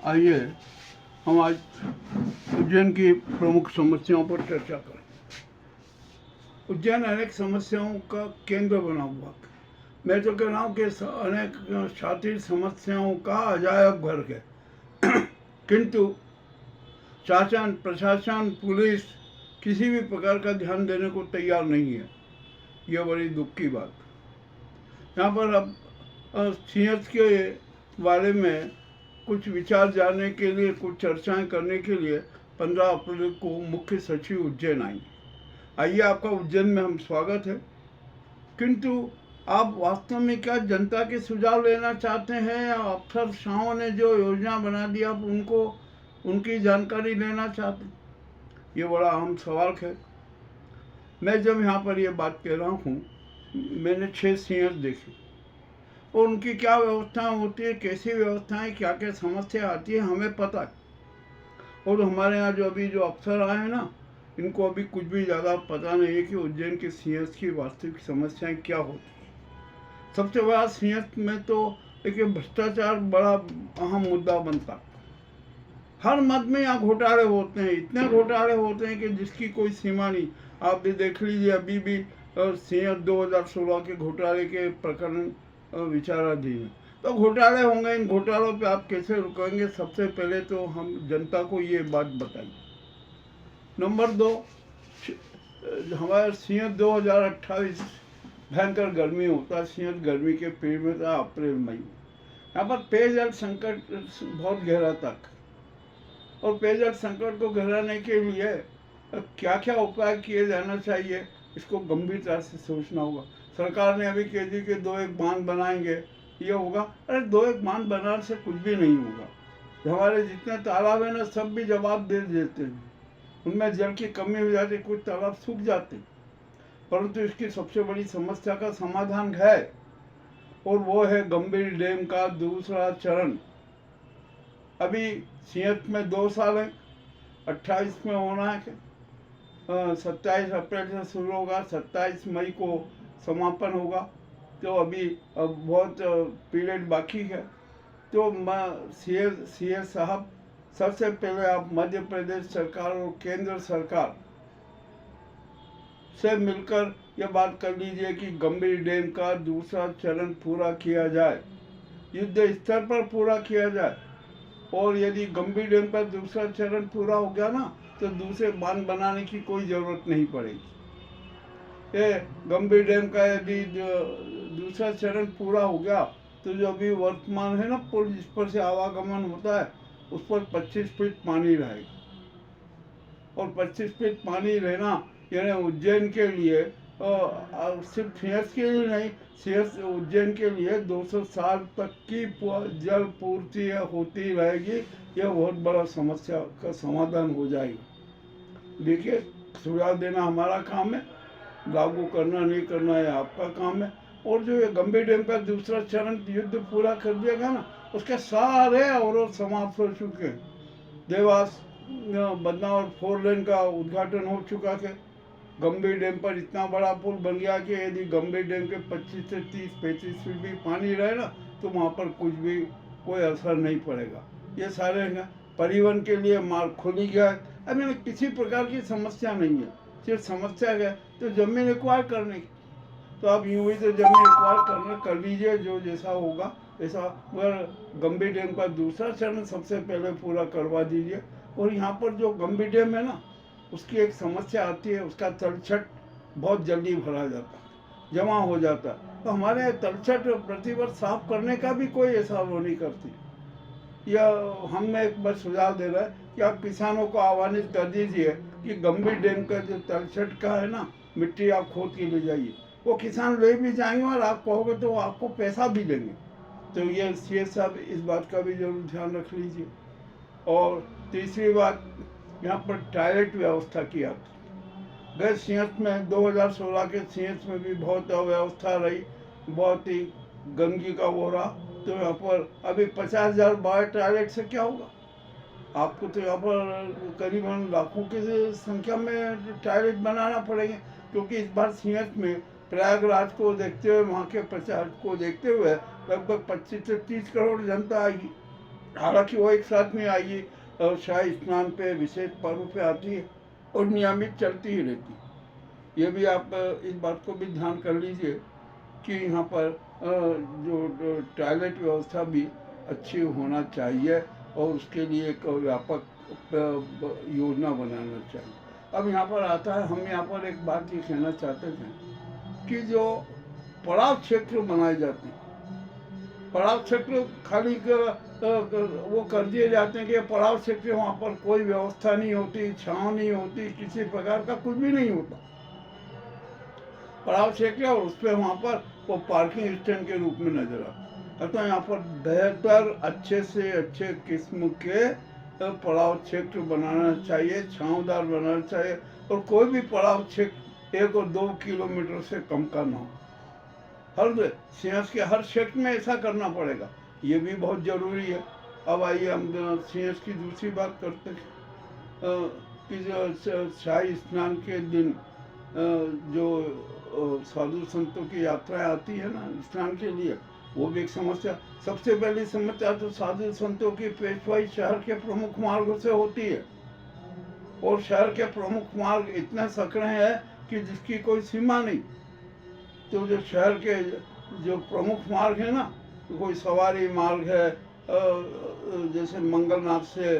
आइए हम आज उज्जैन की प्रमुख समस्याओं पर चर्चा करें। उज्जैन अनेक समस्याओं का केंद्र बना हुआ है। मैं तो कह रहा हूँ कि अनेक शातिर समस्याओं का अजायब घर है किंतु शासन, प्रशासन, पुलिस किसी भी प्रकार का ध्यान देने को तैयार नहीं है। यह बड़ी दुख की बात। यहाँ पर अब सीएस के बारे में कुछ विचार जानने के लिए, कुछ चर्चाएं करने के लिए 15 अप्रैल को मुख्य सचिव उज्जैन आएंगे। आइए, आपका उज्जैन में हम स्वागत है। किंतु आप वास्तव में क्या जनता के सुझाव लेना चाहते हैं या अफसरशाहों ने जो योजना बना दी आप उनको उनकी जानकारी लेना चाहते हैं? ये बड़ा अहम सवाल है। मैं जब यहाँ पर ये बात कह रहा हूँ, मैंने 6 सीएस देखे और उनकी क्या व्यवस्थाएं होती है, कैसी व्यवस्थाएं, क्या क्या समस्या आती है, हमें पता है। और हमारे यहाँ जो अफसर आए हैं ना, इनको अभी कुछ भी ज़्यादा पता नहीं है कि उज्जैन के सीएस की वास्तविक समस्याएं क्या होती है। सबसे बड़ा सीएस में तो देखिए भ्रष्टाचार बड़ा अहम मुद्दा बनता है। हर मत में यहाँ घोटाले होते हैं, इतने घोटाले होते हैं कि जिसकी कोई सीमा नहीं। आप भी देख लीजिए, अभी भी सीएस 2016 के घोटाले के प्रकरण विचाराधीन है। तो घोटाले होंगे, इन घोटालों पे आप कैसे रुकेंगे? सबसे पहले तो हम जनता को ये बात बताइए। नंबर 2, हमारे सीएस 2028 भयंकर गर्मी होता है। सीएस गर्मी के पीरियड में था, अप्रैल मई में। यहाँ पर पेयजल संकट बहुत गहरा तक, और पेयजल संकट को गहराने के लिए क्या क्या उपाय किए जाना चाहिए, इसको गंभीरता से सोचना होगा। सरकार ने अभी कह दी कि 2-1 बांध बनाएंगे, ये होगा। अरे 2-1 बांध बनाने से कुछ भी नहीं होगा। हमारे जितने तालाब है ना, सब भी जवाब दे देते हैं, उनमें जल की कमी हो जाती, कुछ तालाब सूख जाते। परंतु इसकी सबसे बड़ी समस्या का समाधान है, और वो है गंभीर डैम का दूसरा चरण। अभी सीएस में 2 साल है, 28 में होना है, 27 अप्रैल से शुरू होगा, 27 मई को समापन होगा। तो अभी बहुत पीरियड बाकी है। तो सीएस साहब, सबसे पहले आप मध्य प्रदेश सरकार और केंद्र सरकार से मिलकर यह बात कर लीजिए कि गंभीर डैम का दूसरा चरण पूरा किया जाए, युद्ध स्तर पर पूरा किया जाए। और यदि गंभीर डैम का दूसरा चरण पूरा हो गया ना, तो दूसरे बांध बनाने की कोई ज़रूरत नहीं पड़ेगी। ये गंभीर डैम का यदि दूसरा चरण पूरा हो गया, तो जो अभी वर्तमान है ना पुल जिस पर से आवागमन होता है, उस पर 25 फीट पानी रहेगा। और 25 फीट पानी रहना यानी उज्जैन के लिए, सिर्फ सीएस के लिए नहीं, सीएस उज्जैन के लिए 200 साल तक की जल पूर्ति होती रहेगी। यह बहुत बड़ा समस्या का समाधान हो जाएगा। देखिए, सुझाव देना हमारा काम है, लागू करना नहीं करना है आपका काम है। और जो ये गंभीर डैम का दूसरा चरण युद्ध पूरा कर दिया गया ना, उसके सारे अवरोध समाप्त हो चुके हैं। देवास बदनावर 4 लेन का उद्घाटन हो चुका है। गंभीर डैम पर इतना बड़ा पुल बन गया कि यदि गंभीर डैम के 25 से 30-35 फीट भी पानी रहे ना, तो वहाँ पर कुछ भी कोई असर नहीं पड़ेगा। ये सारे परिवहन के लिए मार्ग खुली गया है। अभी किसी प्रकार की समस्या नहीं है। सिर्फ समस्या है तो जमीन एक्वायर करने की, तो आप यूं ही तो जमीन एक्वायर कर लीजिए, जो जैसा होगा ऐसा। मगर गंभीर डैम का दूसरा चरण सबसे पहले पूरा करवा दीजिए। और यहाँ पर जो गंभीर डैम है ना, उसकी एक समस्या आती है, उसका तलछट बहुत जल्दी भरा जाता है, जमा हो जाता है। तो हमारे तलछट प्रतिवर्ष साफ करने का भी कोई ऐसा वो नहीं करती। या हम एक बार सुझाव दे रहे हैं कि आप किसानों को आह्वानित कर दीजिए कि गंभीर डैम का जो तलछट का है ना, मिट्टी आप खोद के ले जाइए। वो किसान ले भी जाएंगे और आप कहोगे तो वो आपको पैसा भी देंगे। तो ये सीएस साहब इस बात का भी जरूर ध्यान रख लीजिए। और तीसरी बात, यहाँ पर टॉयलेट व्यवस्था की आप गए सीएस में 2016 के सीएस में भी बहुत अव्यवस्था रही, बहुत ही गंदगी का वो रहा। तो यहाँ पर अभी 50,000 बड़े टॉयलेट से क्या होगा? आपको तो यहाँ पर करीबन लाखों की संख्या में टॉयलेट बनाना पड़ेंगे, क्योंकि इस बार सीएस में प्रयागराज को देखते हुए, वहाँ के प्रचार को देखते हुए लगभग 25 से 30 करोड़ जनता आएगी। हालांकि वो एक साथ में आइए और शाही स्नान पे विशेष पर्व पे आती है और नियमित चलती ही रहती है। ये भी आप इस बात को भी ध्यान कर लीजिए कि यहाँ पर जो टॉयलेट व्यवस्था भी अच्छी होना चाहिए और उसके लिए एक व्यापक योजना बनाना चाहिए। अब यहाँ पर आता है, हम यहाँ पर एक बात ये कहना चाहते थे कि जो पड़ाव क्षेत्र बनाए जाते हैं, पड़ाव क्षेत्र खाली वो कर दिए जाते हैं कि पड़ाव क्षेत्र, वहाँ पर कोई व्यवस्था नहीं होती, छाँव नहीं होती, किसी प्रकार का कुछ भी नहीं होता। पड़ाव क्षेत्र और उस पर वहाँ पर वो पार्किंग स्टैंड के रूप में नजर आता है। तो यहाँ पर बेहतर अच्छे से अच्छे किस्म के पड़ाव क्षेत्र बनाना चाहिए, छाँवदार बनाना चाहिए, और कोई भी पड़ाव क्षेत्र 1 और 2 किलोमीटर से कम का ना हो। हर सिंहस्थ के हर क्षेत्र में ऐसा करना पड़ेगा, ये भी बहुत जरूरी है। अब आइए हम सिंहस्थ की दूसरी बात करते हैं कि जो शाही स्नान के दिन जो साधु संतों की यात्राएं आती है ना स्नान के लिए, वो भी एक समस्या। सबसे पहली समस्या तो साधु संतों की पेशवाई शहर के प्रमुख मार्गों से होती है, और शहर के प्रमुख मार्ग इतने सकड़े हैं कि जिसकी कोई सीमा नहीं। तो जो शहर के जो प्रमुख मार्ग है ना, तो कोई सवारी मार्ग है, जैसे मंगलनाथ से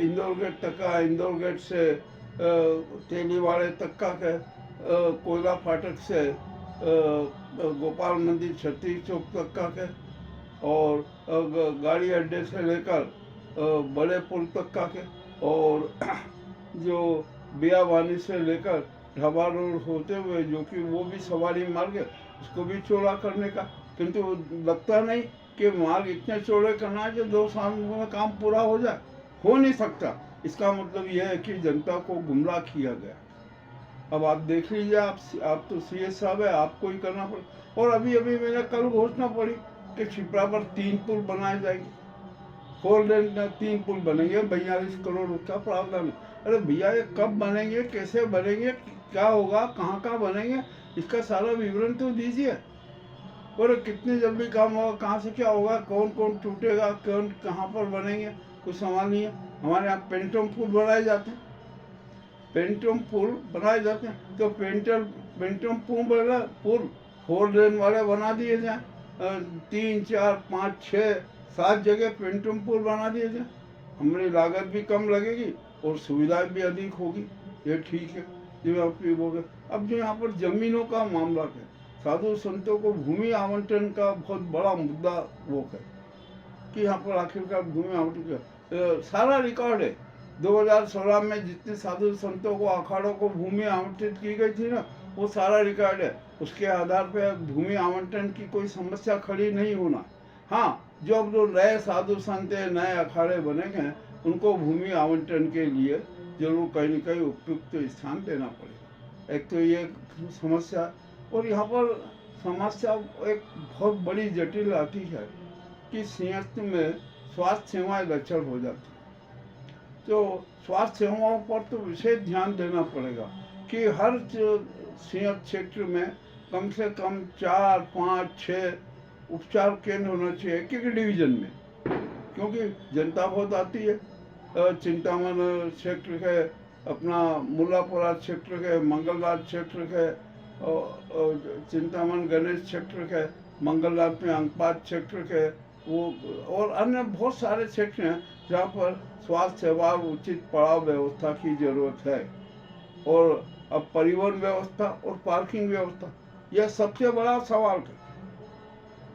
इंदौर गेट तक का, इंदौर गेट से तेलीवाड़े तक का, कोयला फाटक से गोपाल मंदिर छत्तीस चौक तक का के, और गाड़ी अड्डे से लेकर बड़े पुल तक का के, और जो बियावानी से लेकर ढाबा रोड होते हुए, जो कि वो भी सवारी मार्ग है, उसको भी चौड़ा करने का। किंतु लगता नहीं कि मार्ग इतने चौड़े करना है कि 2 साल में काम पूरा हो जाए, हो नहीं सकता। इसका मतलब यह है कि जनता को गुमराह किया गया। अब आप देख लीजिए, आप तो सीएस साहब है, आपको ही करना पड़े। और अभी अभी मैंने कल घोषणा पड़ी कि छिपरा पर 3 पुल बनाए जाएंगे, 4 लेन 3 पुल बनेंगे, 42 करोड़ उसका प्रावधान है। अरे भैया, ये कब बनेंगे, कैसे बनेंगे, क्या होगा, कहाँ बनेंगे, इसका सारा विवरण तो दीजिए। और कितनी जल्दी काम होगा, कहाँ से क्या होगा, कौन कौन टूटेगा, कौन कहाँ पर बनेंगे, कुछ सवाल नहीं है। हमारे यहाँ पेंटम पुल बनाए जाते हैं, पेंटम पुल बनाए जाते हैं, तो पेंटम पुल 4 लेन वाले बना दिए जाए, 3, 4, 5, 6, 7 जगह पेंटम पुल बना दिए जाए। हमारी लागत भी कम लगेगी और सुविधाएं भी अधिक होगी, ये ठीक है। जो आप बोले, अब जो यहाँ पर जमीनों का मामला है, साधु संतों को भूमि आवंटन का बहुत बड़ा मुद्दा वो है कि यहाँ पर आखिरकार भूमि आवंटन का सारा रिकॉर्ड है। 2016 में जितने साधु संतों को, अखाड़ों को भूमि आवंटित की गई थी ना, वो सारा रिकॉर्ड है। उसके आधार पर भूमि आवंटन की कोई समस्या खड़ी नहीं होना। हाँ, जो अब जो नए साधु संत, नए अखाड़े बनेंगे, उनको भूमि आवंटन के लिए जरूर कहीं न कहीं उपयुक्त स्थान देना पड़ेगा। एक तो ये समस्या, और यहाँ पर समस्या एक बहुत बड़ी जटिल आती है कि सिंहस्थ में स्वास्थ्य सेवाएं लचर हो जाती हैं। तो स्वास्थ्य सेवाओं पर तो विशेष ध्यान देना पड़ेगा कि हर सिंहस्थ क्षेत्र में कम से कम 4, 5, 6 उपचार केंद्र होना चाहिए एक एक डिवीजन में, क्योंकि जनता बहुत आती है। चिंतामन क्षेत्र है, अपना मुल्लापुरा क्षेत्र है, मंगलनाथ क्षेत्र है, और चिंतामन गणेश क्षेत्र है, मंगलनाथ में अंकपात क्षेत्र है, वो और अन्य बहुत सारे क्षेत्र हैं जहाँ पर स्वास्थ्य सेवा उचित पड़ाव व्यवस्था की जरूरत है। और अब परिवहन व्यवस्था और पार्किंग व्यवस्था, यह सबसे बड़ा सवाल है।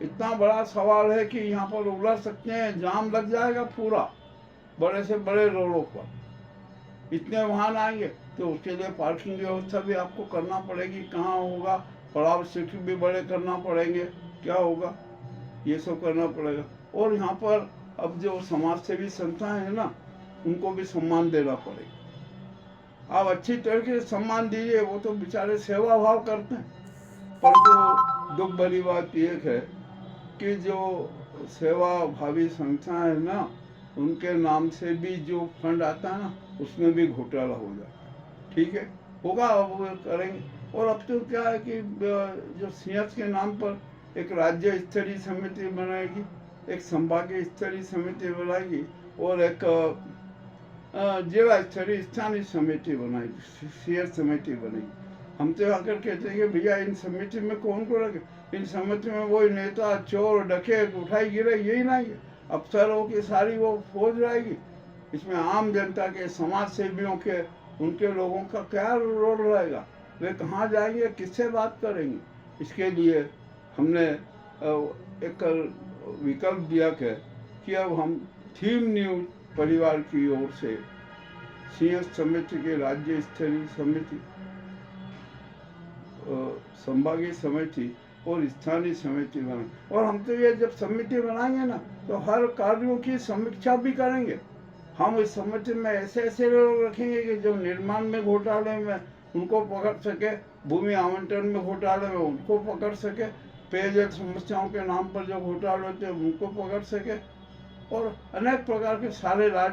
इतना बड़ा सवाल है कि यहाँ पर उलझ सकते हैं, जाम लग जाएगा पूरा, बड़े से बड़े रोडों पर इतने वाहन आएंगे, तो उसके लिए पार्किंग व्यवस्था भी आपको करना पड़ेगी। कहाँ होगा, पड़ाव क्षेत्र भी बड़े करना पड़ेंगे, क्या होगा, ये सब करना पड़ेगा। और यहाँ पर अब जो समाज सेवी संस्थाएं हैं ना, उनको भी सम्मान देना पड़ेगा। आप अच्छी तरीके से सम्मान दीजिए, वो तो बेचारे सेवा भाव करते हैं। परंतु दुख भरी बात एक है कि जो सेवा भावी संस्थाएं है ना, उनके नाम से भी जो फंड आता है ना, उसमें भी घोटाला हो जाता है। ठीक है, होगा, अब वो करेंगे। और अब तो क्या है कि जो सिंहस्थ के नाम पर एक राज्य स्तरीय समिति बनाएगी, एक संभागीय स्तरीय समिति बनाएगी और एक जिला स्तरीय स्थानीय समिति बनाएगी, सीएस समिति बनेगी। हम तो आकर कहते हैं कि भैया इन समिति में कौन को रखे, इन समिति में वही नेता, चोर, डकैत, उठाई गिरे यही नहीं है, अफसरों की सारी वो फौज रहेगी। इसमें आम जनता के, समाज सेवियों के, उनके लोगों का क्या रोल रहेगा, वे कहाँ जाएंगे, किससे बात करेंगे। इसके लिए हमने एक विकल्प दिया कि अब हम थीम न्यूज परिवार की ओर से सीएस समिति के राज्य स्तरीय समिति, संभागीय समिति और स्थानीय समिति बनाए। और हम तो ये जब समिति बनाएंगे ना तो हर कार्यों की समीक्षा भी करेंगे। हम इस समिति में ऐसे ऐसे लोग रखेंगे कि जो निर्माण में घोटाले में उनको पकड़ सके, भूमि आवंटन में घोटाले में उनको पकड़ सके, पेयजल समस्याओं के नाम पर जो घोटाले होते हैं उनको पकड़ सके, और अनेक प्रकार के सारे राज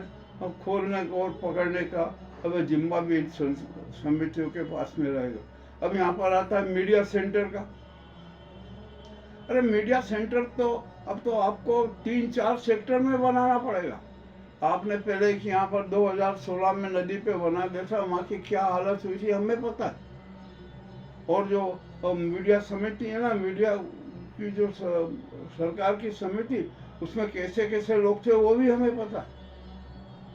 खोलने को और पकड़ने का अब जिम्मा भी इन समितियों के पास में रहेगा। अब यहाँ पर आता है मीडिया सेंटर का। अरे मीडिया सेंटर तो अब तो आपको 3-4 सेक्टर में बनाना पड़ेगा। आपने पहले कि यहाँ पर 2016 में नदी पे बना देखा, वहाँ की क्या हालत हुई थी हमें पता है। और जो मीडिया समिति है ना, मीडिया की जो सरकार की समिति, उसमें कैसे कैसे लोग थे वो भी हमें पता है।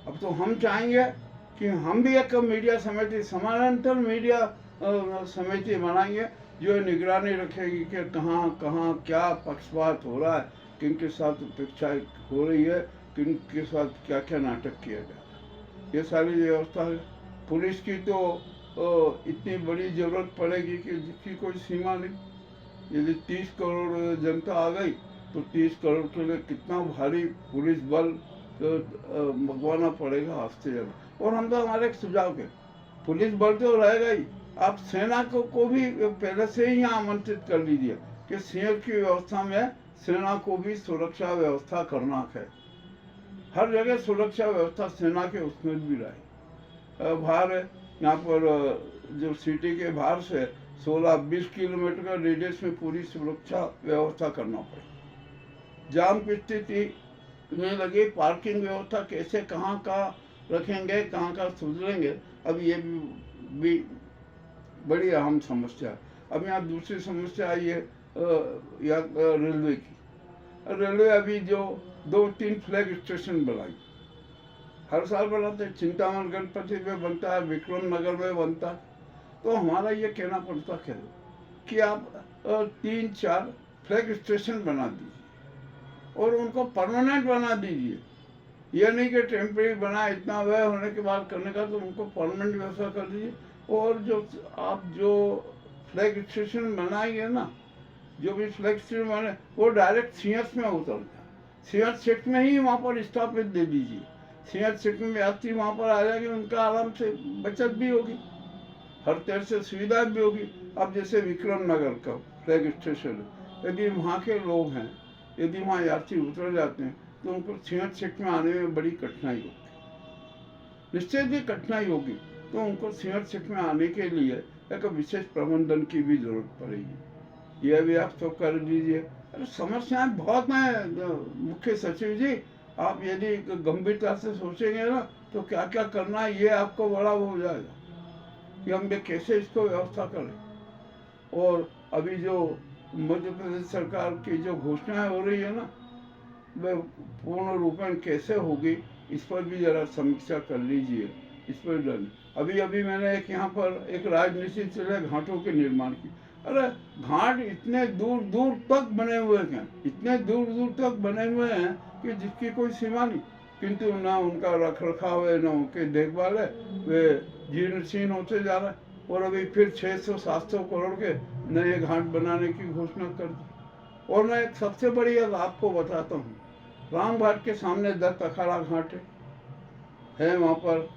अब तो हम चाहेंगे कि हम भी एक मीडिया समिति, समानांतर मीडिया समिति बनाएंगे जो निगरानी रखेगी कि कहाँ कहाँ क्या पक्षपात हो रहा है, किन के साथ उपेक्षा हो रही है, किन के साथ क्या क्या नाटक किया जा रहा है, ये सारी व्यवस्था है। पुलिस की तो इतनी बड़ी जरूरत पड़ेगी कि जिसकी कोई सीमा नहीं। यदि 30 करोड़ जनता आ गई तो 30 करोड़ के लिए कितना भारी पुलिस बल मंगवाना पड़ेगा हफ्ते ज़्यादा। और हम तो हमारे एक सुझाव के, पुलिस बल तो रहेगा ही, आप सेना को भी पहले से ही यहाँ आमंत्रित कर लीजिए कि सीएम की व्यवस्था में सेना को भी सुरक्षा व्यवस्था करना है। हर जगह सुरक्षा व्यवस्था सेना के उसमें भी रहे। बाहर यहाँ पर जो सिटी के बाहर से 16-20 किलोमीटर का रेडियस में पूरी सुरक्षा व्यवस्था करना पड़ेगा। जाम की स्थिति में लगी, पार्किंग व्यवस्था कैसे कहाँ रखेंगे, कहाँ सुधरेंगे, अब ये भी बड़ी अहम समस्या है। अब यहाँ दूसरी समस्या आई है रेलवे की। रेलवे अभी जो 2-3 फ्लैग स्टेशन बनाई, हर साल बनाते, चिंतामण गणपति में बनता है, विक्रम नगर में बनता है। तो हमारा ये कहना पड़ता है कि आप 3-4 फ्लैग स्टेशन बना दीजिए और उनको परमानेंट बना दीजिए। यह नहीं कि टेम्परेरी बना, इतना व्यय होने के बाद करने का, तो उनको परमानेंट व्यवस्था कर दीजिए। और जो फ्लैग स्टेशन बनाएंगे ना, जो भी फ्लैग स्टेशन बने वो डायरेक्ट सीएस में उतर जाए, सीएस सेट में ही वहाँ पर स्थापित दे दीजिए। सीएस सेट में यात्री वहाँ पर आ जाएंगे, उनका आराम से बचत भी होगी, हर तरह से सुविधा भी होगी। अब जैसे विक्रम नगर का फ्लैग स्टेशन, यदि वहाँ के लोग हैं, यदि वहाँ यात्री उतर जाते हैं तो उनको सीएस सेट में आने में बड़ी कठिनाई होगी, निश्चित ही कठिनाई होगी। तो उनको सीएस सेट में आने के लिए एक विशेष प्रबंधन की भी जरूरत पड़ेगी। यह भी आप तो कर दीजिए। अरे समस्याएं बहुत हैं मुख्य सचिव जी, आप यदि गंभीरता से सोचेंगे ना तो क्या क्या करना है ये आपको बड़ा हो जाएगा कि हम कैसे इसको व्यवस्था करें। और अभी जो मध्य प्रदेश सरकार की जो घोषणाएं हो रही है ना, वह पूर्ण रूपेण कैसे होगी, इस पर भी जरा समीक्षा कर लीजिए। इस पर अभी मैंने यहाँ पर एक राजनीति चले घाटों के निर्माण की। अरे घाट इतने दूर दूर तक बने हुए हैं, इतने दूर दूर तक बने हुए हैं कि जिसकी कोई सीमा नहीं, किंतु ना उनका रख रखाव है, ना उनके देखभाल है, वे जीर्ण शीर्ण होते जा रहे हैं। और अभी फिर 600-700 करोड़ के नए घाट बनाने की घोषणा कर दी। और मैं एक सबसे बड़ी आपको बताता हूँ, राम घाट के सामने दत्त अखाड़ा घाट है वहाँ पर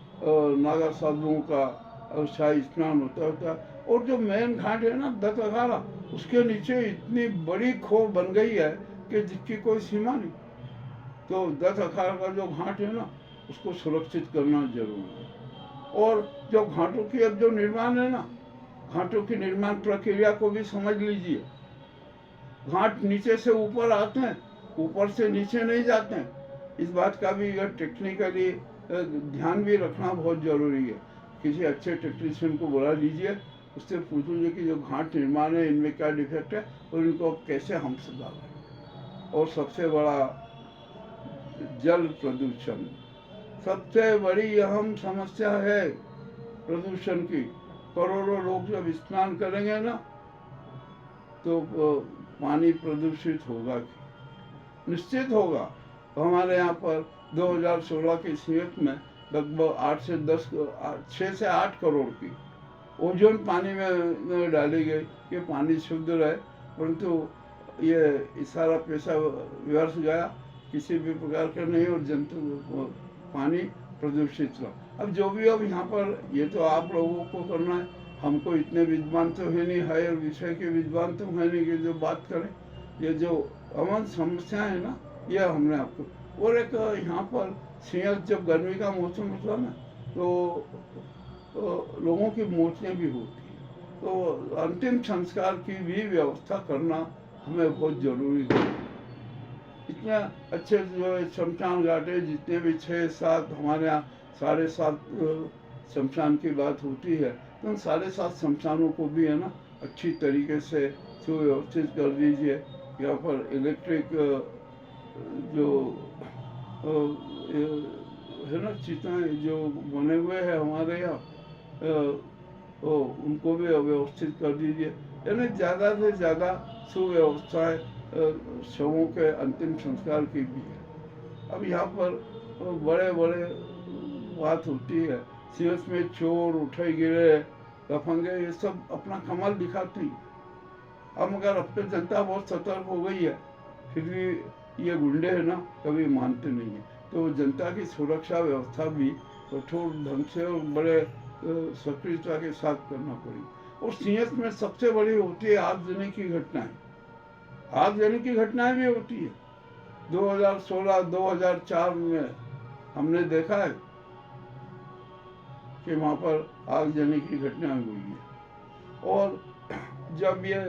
नागा साधुओं का शाही स्नान होता है। और जो मेन घाट है ना दत्त अखाड़ा, उसके नीचे इतनी बड़ी खो बन गई है कि जिसकी कोई सीमा नहीं। तो दत्त अखाड़ा का जो घाट है ना, उसको सुरक्षित करना जरूरी है। और जो घाटों की अब जो निर्माण है ना, घाटों की निर्माण प्रक्रिया को भी समझ लीजिए। घाट नीचे से ऊपर आते हैं ऊपर से नीचे नहीं जाते हैं। इस बात का भी टेक्निकली ध्यान भी रखना बहुत ज़रूरी है। किसी अच्छे टेक्नीशियन को बुला लीजिए, उससे पूछ लीजिए कि जो घाट निर्माण है इनमें क्या डिफेक्ट है और इनको कैसे हम सुधारें। और सबसे बड़ा जल प्रदूषण, सबसे बड़ी अहम समस्या है प्रदूषण की। करोड़ों लोग जब स्नान करेंगे ना तो पानी प्रदूषित होगा, निश्चित होगा। हमारे यहाँ पर 2016 की सीएफ में लगभग 6 से 8 करोड़ की ओजोन पानी में डाली गई कि पानी शुद्ध रहे, परंतु ये सारा पैसा व्यर्थ गया, किसी भी प्रकार का नहीं, और जंतु पानी प्रदूषित रहा। अब जो भी, अब यहाँ पर ये तो आप लोगों को करना है, हमको इतने विद्वान तो है नहीं, हायर विषय के विद्वान तो है नहीं कि जो बात करें। ये जो अमन समस्याएं है ना, ये हमने आपको। और एक यहाँ पर सिंह, जब गर्मी का मौसम होता ना तो लोगों की मौतें भी होती हैं, तो अंतिम संस्कार की भी व्यवस्था करना हमें बहुत जरूरी है। इतने अच्छे जो शमशान घाट है, जितने भी 6-7 हमारे यहाँ 7.5 शमशान की बात होती है, तो उन 7.5 शमशानों को भी है ना अच्छी तरीके से सुव्यवस्थित कर दीजिए। यहाँ पर इलेक्ट्रिक जो है ना चिताएँ जो बने हुए हैं हमारे यहाँ, उनको भी व्यवस्थित कर दीजिए। यानी ज़्यादा से ज़्यादा सुव्यवस्थाएँ शवों के अंतिम संस्कार की भी है। अब यहाँ पर बड़े बड़े बात होती है, सीएस में चोर, उठे गिरे, लफंगे, ये सब अपना कमाल दिखाते हैं। अब मगर अब तो जनता बहुत सतर्क हो गई है, फिर भी ये गुंडे है ना कभी मानते नहीं है। तो जनता की सुरक्षा व्यवस्था भी कठोर ढंग से और बड़े सक्रियता के साथ करना पड़ेगी। और सीएस में सबसे बड़ी होती है आगजनी की घटनाएं। आगजनी की घटनाएं भी होती है। 2016-2004 में हमने देखा है कि वहाँ पर आगजनी की घटनाएं हुई है। और जब ये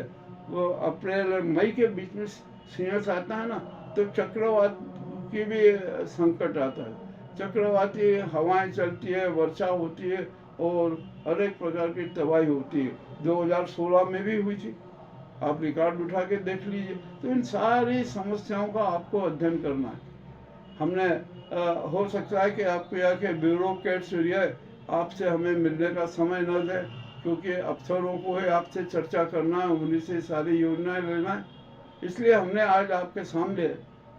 अप्रैल और मई के बीच में सीएस आता है ना, तो चक्रवात की भी संकट आता है। चक्रवाती हवाएं चलती है, वर्षा होती है और अनेक प्रकार की तबाही होती है। 2016 में भी हुई थी, आप रिकॉर्ड उठा के देख लीजिए। तो इन सारी समस्याओं का आपको अध्ययन करना है। हमने हो सकता है कि आपके यहाँ के ब्यूरोक्रेट्स आपसे हमें मिलने का समय न दे, क्योंकि अफसरों को है आपसे चर्चा करना है, उन्हीं से सारी योजनाएं लेना है। इसलिए हमने आज आपके सामने,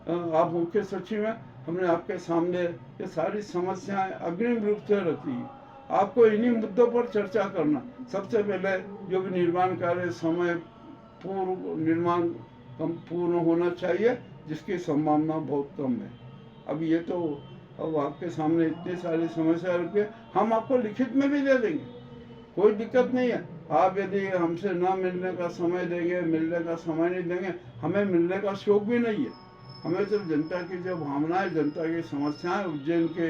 आप मुख्य सचिव हैं, हमने आपके सामने ये सारी समस्याएं अग्रिम रूप से रखी है। आपको इन्हीं मुद्दों पर चर्चा करना। सबसे पहले जो भी निर्माण कार्य समय पूर्व निर्माण पूर्ण होना चाहिए, जिसकी संभावना बहुत कम है। अब ये तो अब आपके सामने इतनी सारी समस्या रखी है, हम आपको लिखित में भी दे देंगे, कोई दिक्कत नहीं है। आप यदि हमसे न मिलने का समय देंगे, मिलने का समय नहीं देंगे, हमें मिलने का शौक भी नहीं है। हमें सिर्फ जनता की जो भावना है, जनता की समस्याएं, उज्जैन के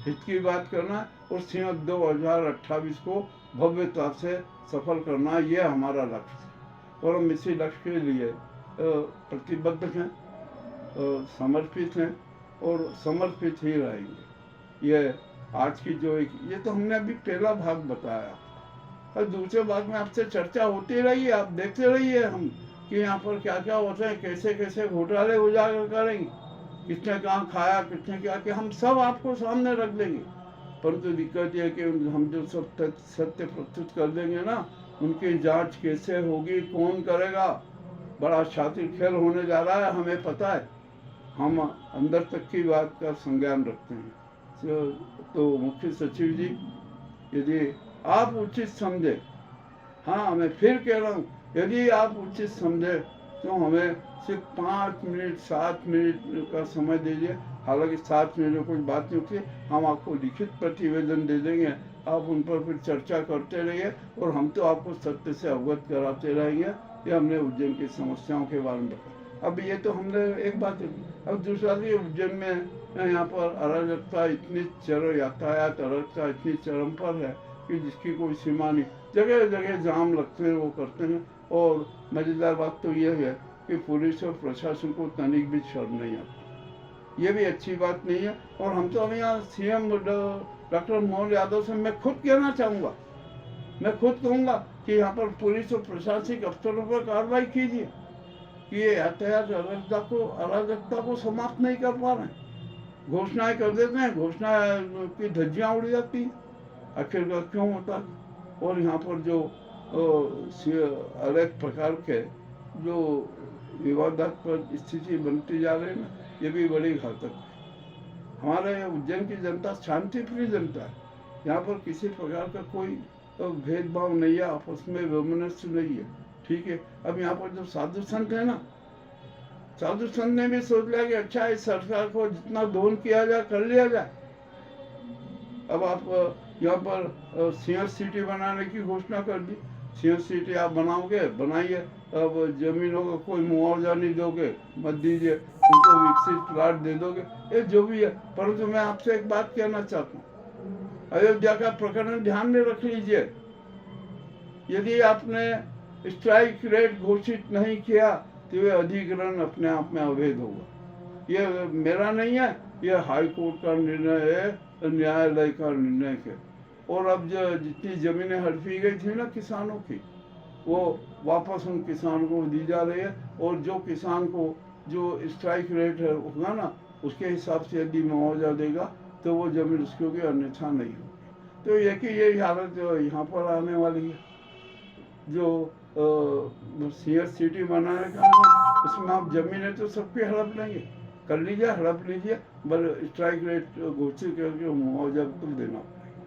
हित की बात करना है और सिंह 2028 को भव्यता से सफल करना, ये हमारा लक्ष्य है। और हम इसी लक्ष्य के लिए प्रतिबद्ध हैं, समर्पित हैं और समर्पित ही रहेंगे। ये आज की जो ये तो हमने अभी पहला भाग बताया, और दूसरे भाग में आपसे चर्चा होती रही है। आप देखते रहिए हम कि यहाँ पर क्या क्या होता है, कैसे कैसे घोटाले उजागर करेंगे, किसने कहाँ खाया, किसने क्या किया, हम सब आपको सामने रख देंगे। परंतु दिक्कत यह है कि हम जो सब सत्य प्रस्तुत कर देंगे ना, उनकी जांच कैसे होगी, कौन करेगा, बड़ा शातिर खेल होने जा रहा है, हमें पता है। हम अंदर तक की बात का संज्ञान रखते हैं। तो मुख्य सचिव जी, यदि आप उचित समझे, हाँ मैं फिर कह रहा हूँ, यदि आप उचित समझे तो हमें सिर्फ 5 मिनट 7 मिनट का समय दीजिए। हालांकि 7 मिनट में कुछ बात नहीं होती, हम आपको लिखित प्रतिवेदन दे देंगे, आप उन पर फिर चर्चा करते रहिए और हम तो आपको सत्य से अवगत कराते रहेंगे। ये हमने उज्जैन की समस्याओं के बारे में बताया। अब ये तो हमने एक बात, अब दूसरा भी उज्जैन में यहाँ पर अराजकता इतनी यातायात अराजकता इतनी चरम पर है कि जिसकी कोई सीमा नहीं। जगह जगह जाम लगते हैं, वो करते हैं। और मज़ेदार बात तो ये है कि पुलिस और प्रशासन को तनिक भी शर्म नहीं आती। ये भी अच्छी बात नहीं है। और हम तो अभी यहाँ सीएम डॉक्टर मोहन यादव से मैं खुद कहना चाहूँगा, मैं खुद कहूँगा कि यहाँ पर पुलिस और प्रशासनिक अफसरों पर कार्रवाई कीजिए कि ये यातायात अराजकता को समाप्त नहीं कर पा रहे हैं। घोषणाएं कर देते हैं, घोषणा की धज्जियाँ उड़ जाती हैं, आखिर का क्यों होता है। और यहाँ पर जो अनेक प्रकार के जो विवादास्पद स्थिति बनती जा रही है ना, ये भी बड़ी घातक है। हमारे उज्जैन की जनता शांति प्रिय जनता है। यहाँ पर किसी प्रकार का कोई भेदभाव नहीं है, आपस में वैमनस्य नहीं है, ठीक है। अब यहाँ पर जो साधु संत है ना, साधु संत ने भी सोच लिया कि अच्छा इस सरकार को जितना दोहन किया जाए कर लिया जाए। अब आप यहाँ पर सीनियर सिटी बनाने की घोषणा कर दी। सीनियर सिटी आप बनाओगे, बनाइए, अब जमीनों का कोई मुआवजा नहीं दोगे, मत दीजिए, उनको विकसित प्लाट दे दोगे, ये जो भी है। परंतु मैं आपसे एक बात कहना चाहता हूँ, अयोध्या का प्रकरण ध्यान में रख लीजिए। यदि आपने स्ट्राइक रेट घोषित नहीं किया तो ये अधिग्रहण अपने आप में अवैध होगा। ये मेरा नहीं है, ये हाई कोर्ट का निर्णय है, न्यायालय का निर्णय है। और अब जो जितनी जमीनें हड़पी गई थी ना किसानों की, वो वापस उन किसानों को दी जा रही है। और जो किसान को जो स्ट्राइक रेट है होगा ना, उसके हिसाब से यदि मुआवजा देगा तो वो जमीन उसकी होगी, अन्यथा नहीं होगी। तो यही हालत जो यहाँ पर आने वाली है। जो सीनियर सिटी बनाने का है, उसमें आप जमीनें तो सबकी हड़प लेंगे, कर लीजिए, हड़प लीजिए, बल स्ट्राइक रेट घोषित करके मुआवजा बिल्कुल देना पड़ेगा,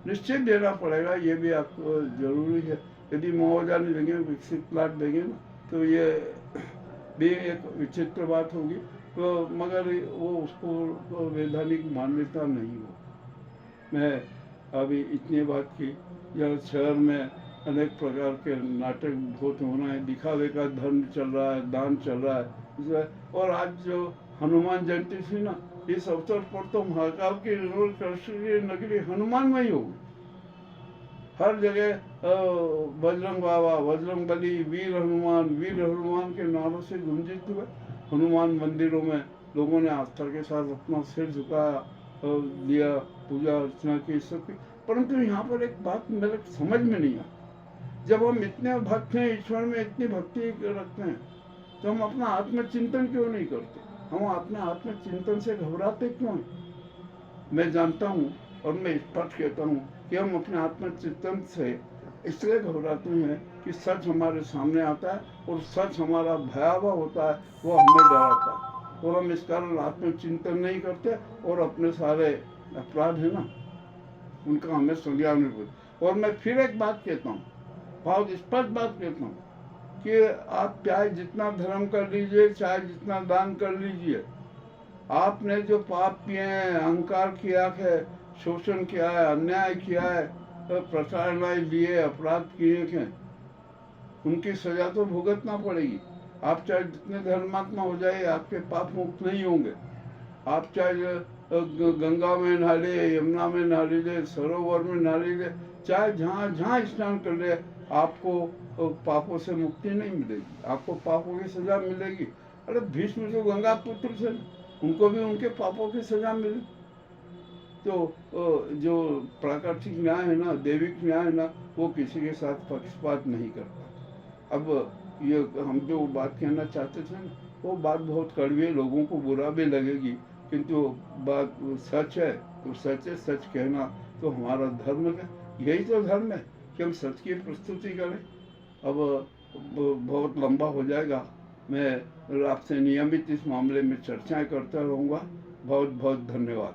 निश्चित देना पड़ेगा। ये भी आपको जरूरी है। यदि मुआवजा नहीं देंगे, विकसित प्लाट देंगे ना, तो ये भी एक विचित्र बात होगी। तो मगर वो उसको वैधानिक मान्यता नहीं हो। मैं अभी इतनी बात की, यह शहर में अनेक प्रकार के नाटक बहुत होना है, दिखावे का धर्म चल रहा है, दान चल रहा है। और आज जो हनुमान जयंती थी ना, इस अवसर पर तो महाकाल की नगरी हनुमानमयी होगी। हर जगह बजरंग बाबा, बजरंग बली, वीर हनुमान के नारों से गुंजित हुए। हनुमान मंदिरों में लोगों ने आस्था के साथ अपना सिर झुकाया, दिया, पूजा अर्चना की, सब की। परंतु यहाँ पर एक बात मेरे समझ में नहीं आ, जब हम इतने भक्त हैं, ईश्वर में इतनी भक्ति रखते हैं, तो हम अपना आत्मचिंतन क्यों नहीं करते? हम अपने आत्मचिंतन से घबराते क्यों हैं? मैं जानता हूँ और मैं स्पष्ट कहता हूँ कि हम अपने आत्मचिंतन से इसलिए घबराते हैं कि सच हमारे सामने आता है, और सच हमारा भयावह होता है, वो हमें डराता है। और हम इस कारण आत्मचिंतन नहीं करते, और अपने सारे अपराध है ना, उनका हमें संज्ञान नहीं होता। और मैं फिर एक बात कहता हूँ, बहुत स्पष्ट बात कहता हूँ, कि आप चाहे जितना धर्म कर लीजिए, चाहे जितना दान कर लीजिए, आपने जो पाप किए हैं, अहंकार किया है, शोषण किया है, अन्याय किया है, प्रताड़नाएं लिए, अपराध किए हैं, उनकी सजा तो भुगतना पड़ेगी। आप चाहे जितने धर्मात्मा हो जाए, आपके पाप मुक्त नहीं होंगे। आप चाहे गंगा में नहा ले, यमुना में नहा लीजिए, सरोवर में नहा लीजिए, चाहे जहाँ स्नान कर ले, आपको पापों से मुक्ति नहीं मिलेगी, आपको पापों की सजा मिलेगी। अरे भीष्म जो गंगा पुत्र थे, उनको भी उनके पापों की सजा मिली। तो जो प्राकृतिक न्याय है ना, दैविक न्याय है ना, वो किसी के साथ पक्षपात नहीं करता। अब ये हम जो बात कहना चाहते थे ना, वो बात बहुत कड़वी है, लोगों को बुरा भी लगेगी, किंतु बात सच है तो सच है। सच कहना तो हमारा धर्म है, यही तो धर्म है कि हम सच की प्रस्तुति करें। अब बहुत लंबा हो जाएगा, मैं आपसे नियमित इस मामले में चर्चाएं करता रहूँगा। बहुत बहुत धन्यवाद।